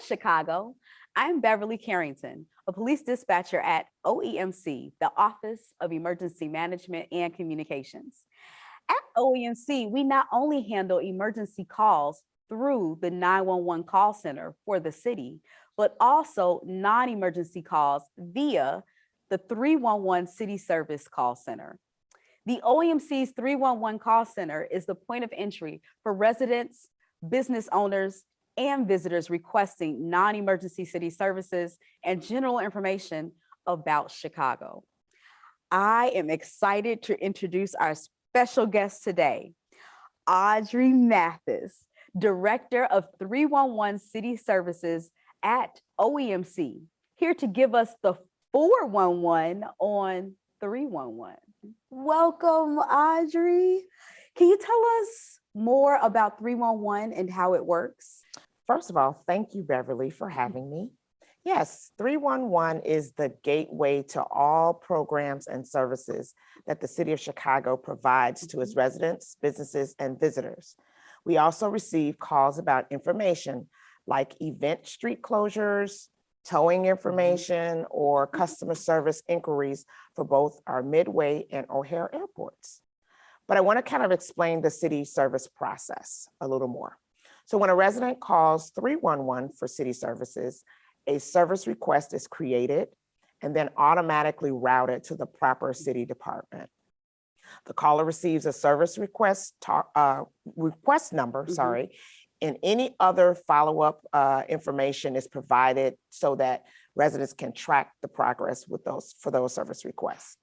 Chicago. I'm Beverly Carrington, a police dispatcher at OEMC, the Office of Emergency Management and Communications. At OEMC, we not only handle emergency calls through the 911 call center for the city, but also non-emergency calls via the 311 City Service Call Center. The OEMC's 311 call center is the point of entry for residents, business owners, and visitors requesting non-emergency city services and general information about Chicago. I am excited to introduce our special guest today, Audrey Mathis, Director of 311 City Services at OEMC, here to give us the 411 on 311. Welcome, Audrey. Can you tell us more about 311 and how it works? First of all, thank you, Beverly, for having me. Yes, 311 is the gateway to all programs and services that the City of Chicago provides to its residents, businesses, and visitors. We also receive calls about information like event street closures, towing information, or customer service inquiries for both our Midway and O'Hare airports. But I want to kind of explain the city service process a little more. So when a resident calls 311 for city services, a service request is created and then automatically routed to the proper city department. The caller receives a service request number, and any other follow-up information is provided so that residents can track the progress with those service requests.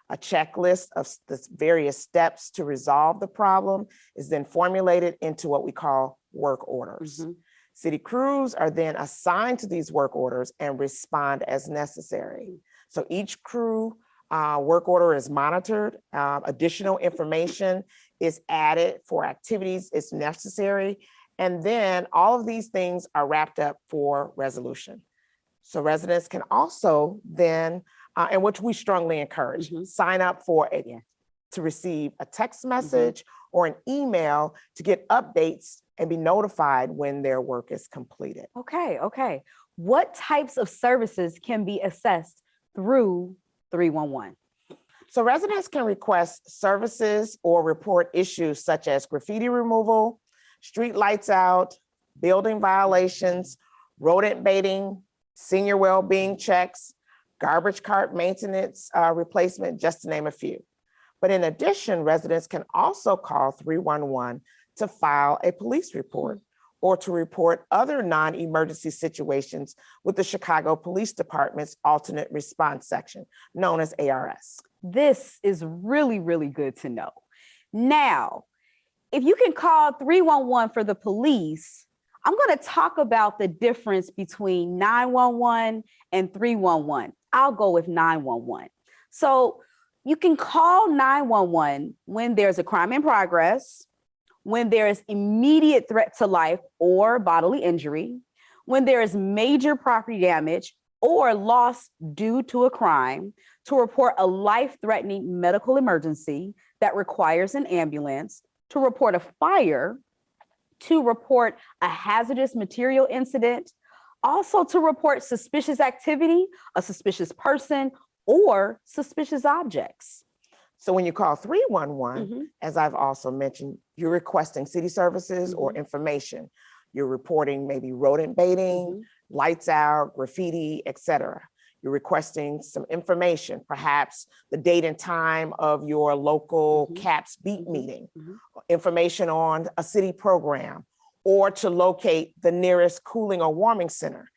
A checklist of the various steps to resolve the problem is then formulated into what we call work orders. City crews are then assigned to these work orders and respond as necessary. So each crew work order is monitored. Additional information is added for activities as necessary. And then all of these things are wrapped up for resolution. So residents can also then, and which we strongly encourage, sign up for to receive a text message or an email to get updates and be notified when their work is completed. Okay. What types of services can be assessed through 311? So residents can request services or report issues such as graffiti removal, street lights out, building violations, rodent baiting, senior well-being checks, garbage cart maintenance replacement, just to name a few. But in addition, residents can also call 311 to file a police report or to report other non-emergency situations with the Chicago Police Department's alternate response section, known as ARS. This is really, really good to know. Now, if you can call 311 for the police, I'm going to talk about the difference between 911 and 311. I'll go with 911. So you can call 911 when there's a crime in progress, when there is immediate threat to life or bodily injury, when there is major property damage or loss due to a crime, to report a life-threatening medical emergency that requires an ambulance, to report a fire, to report a hazardous material incident, also to report suspicious activity, a suspicious person, or suspicious objects. So when you call 311, as I've also mentioned, you're requesting city services or information. You're reporting maybe rodent baiting, lights out, graffiti, etc. You're requesting some information, perhaps the date and time of your local CAPS beat meeting, information on a city program, or to locate the nearest cooling or warming center.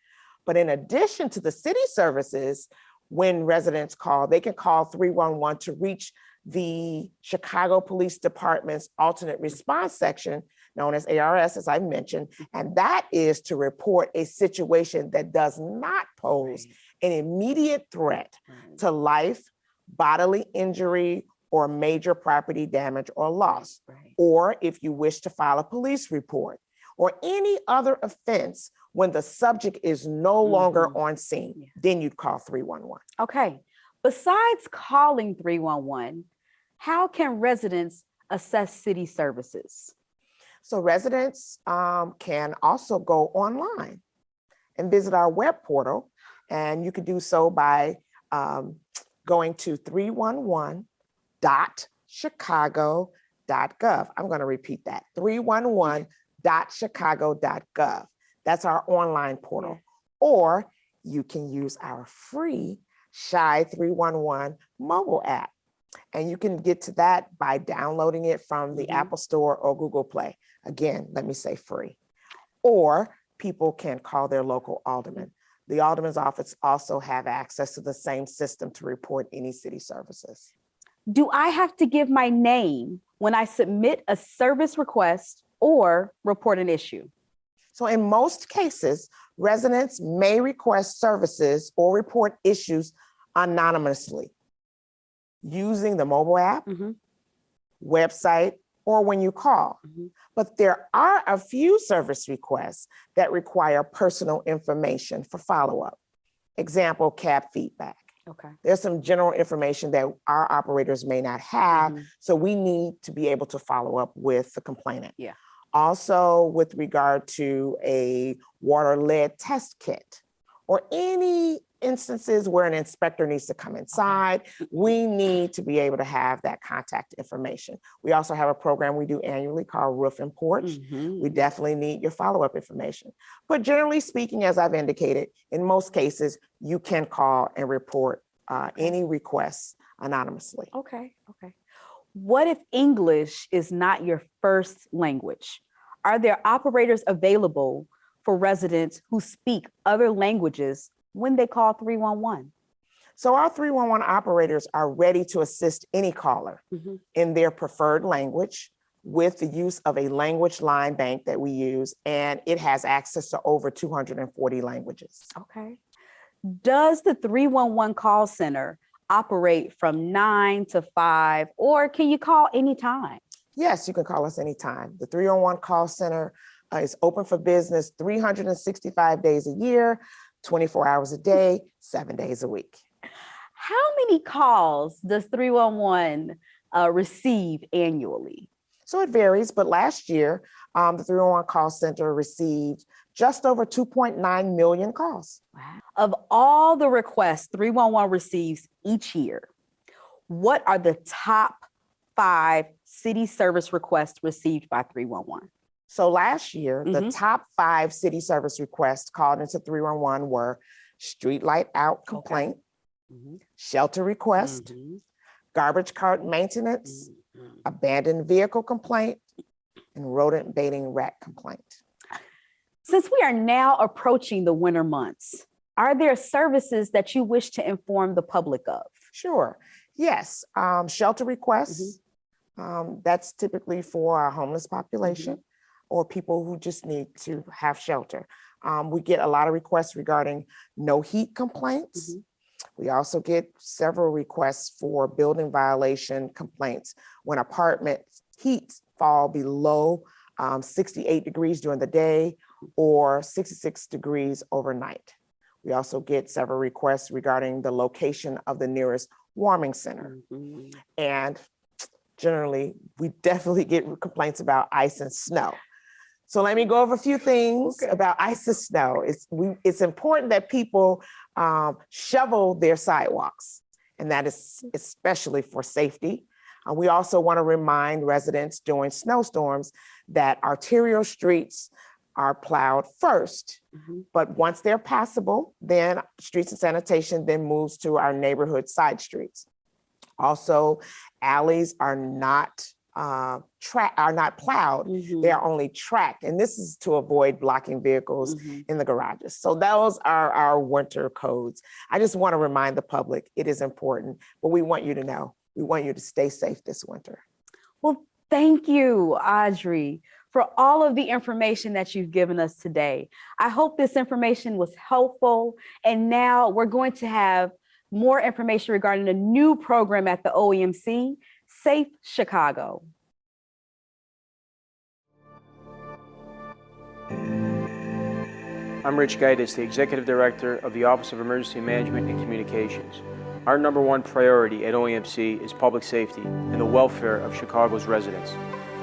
But in addition to the city services, when residents call, they can call 311 to reach the Chicago Police Department's alternate response section, known as ARS, as I mentioned, and that is to report a situation that does not pose an immediate threat to life, bodily injury, or major property damage or loss. Or if you wish to file a police report or any other offense when the subject is no longer on scene, then you'd call 311. Okay, besides calling 311, how can residents assess city services? So residents can also go online and visit our web portal. And you can do so by going to 311.chicago.gov. I'm going to repeat that, 311.chicago.gov. That's our online portal. Yeah. Or you can use our free Shy 311 mobile app. And you can get to that by downloading it from the Apple Store or Google Play. Again, let me say free. Or people can call their local alderman. The alderman's office also have access to the same system to report any city services. Do I have to give my name when I submit a service request or report an issue? So in most cases, residents may request services or report issues anonymously using the mobile app, website, or when you call. But there are a few service requests that require personal information for follow-up. Example, cab feedback. Okay. There's some general information that our operators may not have, so we need to be able to follow up with the complainant. Yeah. Also, with regard to a water lead test kit or any instances where an inspector needs to come inside, we need to be able to have that contact information. We also have a program we do annually called Roof and Porch. We definitely need your follow-up information. But generally speaking, as I've indicated, in most cases, you can call and report any requests anonymously. Okay. What if English is not your first language? Are there operators available for residents who speak other languages when they call 311? So our 311 operators are ready to assist any caller in their preferred language with the use of a language line bank that we use, and it has access to over 240 languages. Okay. Does the 311 call center operate from 9 to 5, or can you call anytime? Yes, you can call us anytime. The 311 call center is open for business 365 days a year, 24 hours a day, 7 days a week. How many calls does 311 receive annually? So it varies, but last year, the 311 call center received just over 2.9 million calls. Wow. Of all the requests 311 receives each year, what are the top 5 city service requests received by 311? So last year, the top 5 city service requests called into 311 were street light out complaint, shelter request, garbage cart maintenance, abandoned vehicle complaint, and rodent baiting rat complaint. Since we are now approaching the winter months, are there services that you wish to inform the public of? Sure. Yes. Shelter requests. That's typically for our homeless population or people who just need to have shelter. We get a lot of requests regarding no heat complaints. We also get several requests for building violation complaints when apartment heats fall below 68 degrees during the day or 66 degrees overnight. We also get several requests regarding the location of the nearest warming center. And generally, we definitely get complaints about ice and snow. So let me go over a few things about ice and snow. It's important that people shovel their sidewalks, and that is especially for safety. We also want to remind residents during snowstorms that arterial streets are plowed first, but once they're passable, then streets and sanitation then moves to our neighborhood side streets. Also, alleys are not plowed, they are only tracked. And this is to avoid blocking vehicles in the garages. So those are our winter codes. I just want to remind the public it is important, but we want you to know, we want you to stay safe this winter. Well, thank you, Audrey, for all of the information that you've given us today. I hope this information was helpful. And now we're going to have more information regarding a new program at the OEMC, Safe Chicago. I'm Rich Gaitis, the Executive Director of the Office of Emergency Management and Communications. Our number one priority at OEMC is public safety and the welfare of Chicago's residents.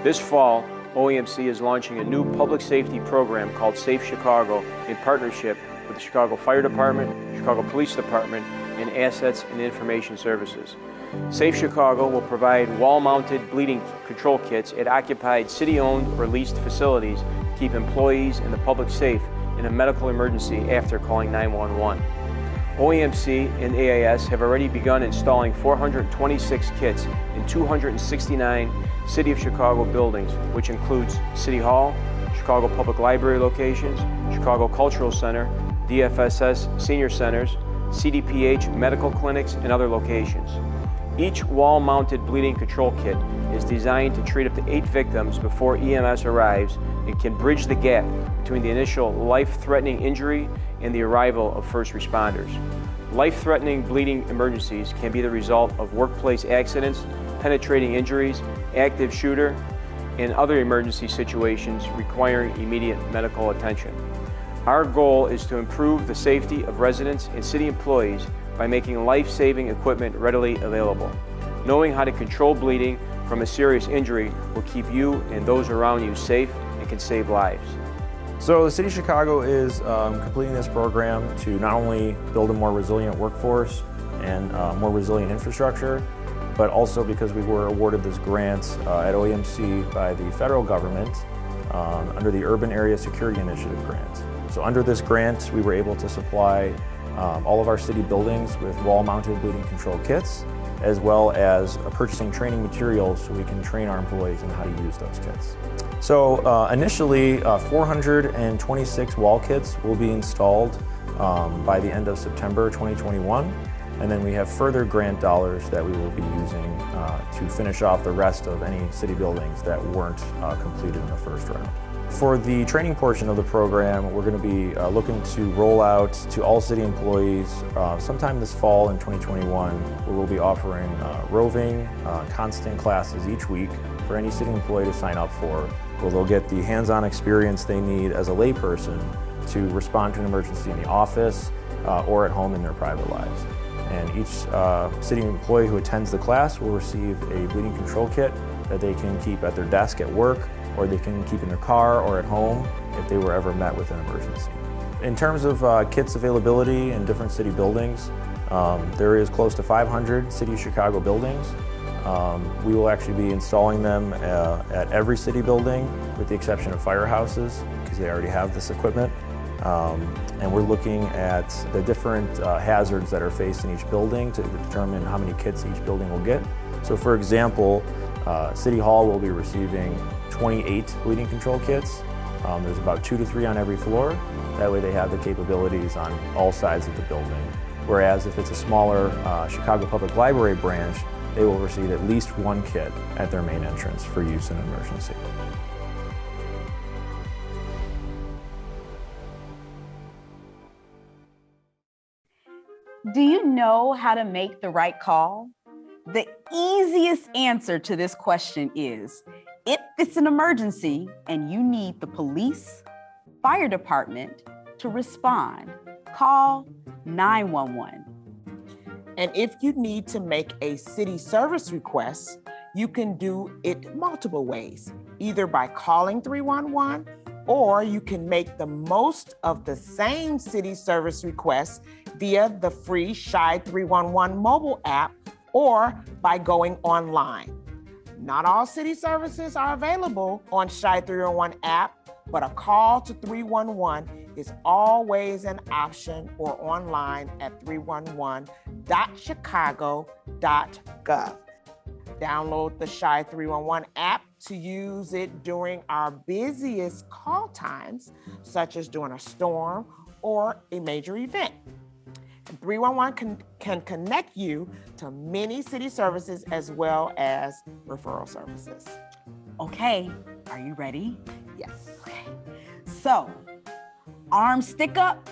This fall, OEMC is launching a new public safety program called Safe Chicago in partnership with with the Chicago Fire Department, Chicago Police Department, and Assets and Information Services. Safe Chicago will provide wall-mounted bleeding control kits at occupied city-owned or leased facilities to keep employees and the public safe in a medical emergency after calling 911. OEMC and AIS have already begun installing 426 kits in 269 City of Chicago buildings, which includes City Hall, Chicago Public Library locations, Chicago Cultural Center, DFSS Senior Centers, CDPH medical clinics, and other locations. Each wall-mounted bleeding control kit is designed to treat up to 8 victims before EMS arrives and can bridge the gap between the initial life-threatening injury and the arrival of first responders. Life-threatening bleeding emergencies can be the result of workplace accidents, penetrating injuries, active shooter, and other emergency situations requiring immediate medical attention. Our goal is to improve the safety of residents and city employees by making life-saving equipment readily available. Knowing how to control bleeding from a serious injury will keep you and those around you safe and can save lives. So the City of Chicago is completing this program to not only build a more resilient workforce and more resilient infrastructure, but also because we were awarded this grant at OEMC by the federal government under the Urban Area Security Initiative grant. So under this grant, we were able to supply all of our city buildings with wall-mounted bleeding control kits, as well as purchasing training materials so we can train our employees in how to use those kits. So initially, 426 wall kits will be installed by the end of September 2021. And then we have further grant dollars that we will be using to finish off the rest of any city buildings that weren't completed in the first round. For the training portion of the program, we're going to be looking to roll out to all city employees sometime this fall in 2021, where we'll be offering roving, constant classes each week for any city employee to sign up for, where they'll get the hands-on experience they need as a layperson to respond to an emergency in the office or at home in their private lives. And each city employee who attends the class will receive a bleeding control kit that they can keep at their desk at work, or they can keep in their car or at home if they were ever met with an emergency. In terms of kits availability in different city buildings, there is close to 500 City of Chicago buildings. We will actually be installing them at every city building with the exception of firehouses because they already have this equipment. And we're looking at the different hazards that are faced in each building to determine how many kits each building will get. So for example, City Hall will be receiving 28 bleeding control kits. There's about 2 to 3 on every floor. That way they have the capabilities on all sides of the building. Whereas if it's a smaller Chicago Public Library branch, they will receive at least 1 kit at their main entrance for use in an emergency. Do you know how to make the right call? The easiest answer to this question is, if it's an emergency and you need the police, fire department to respond, call 911. And if you need to make a city service request, you can do it multiple ways, either by calling 311, or you can make the most of the same city service requests via the free Shy 311 mobile app or by going online. Not all city services are available on Shy 311 app, but a call to 311 is always an option or online at 311.chicago.gov. Download the Shy 311 app to use it during our busiest call times, such as during a storm or a major event. 311 can connect you to many city services as well as referral services. Okay, are you ready? Yes. Okay. So, arm stick up,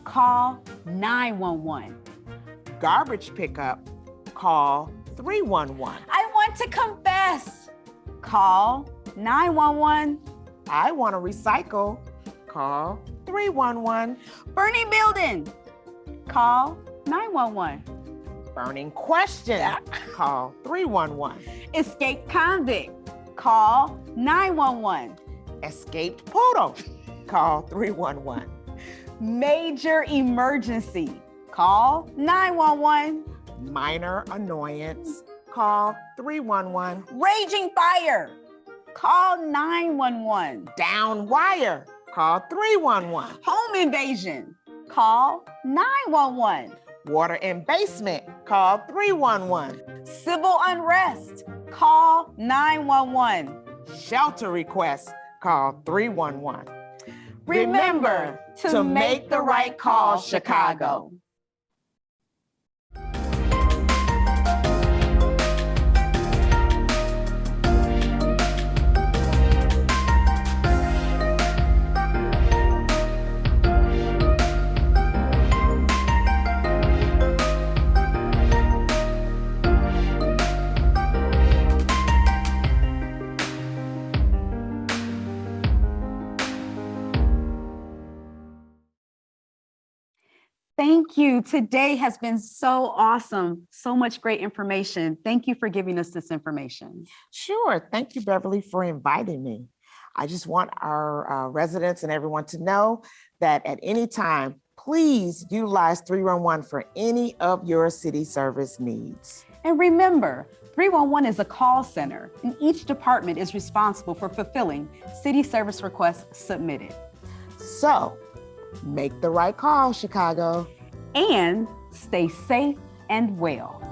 call 911. Garbage pickup, call 311. I want to confess, call 911. I want to recycle, call 311. Burning building, call 911. Burning question, call 311. Escaped convict, call 911. Escaped poodle, call 311. Major emergency, call 911. Minor annoyance, call 311. Raging fire, call 911. Down wire, call 311. Home invasion, call 911. Water in basement, call 311. Civil unrest, call 911. Shelter request, call 311. Remember to make the right call, Chicago. Thank you. Today has been so awesome. So much great information. Thank you for giving us this information. Sure. Thank you, Beverly, for inviting me. I just want our residents and everyone to know that at any time, please utilize 311 for any of your city service needs. And remember, 311 is a call center, and each department is responsible for fulfilling city service requests submitted. So, make the right call, Chicago. And stay safe and well.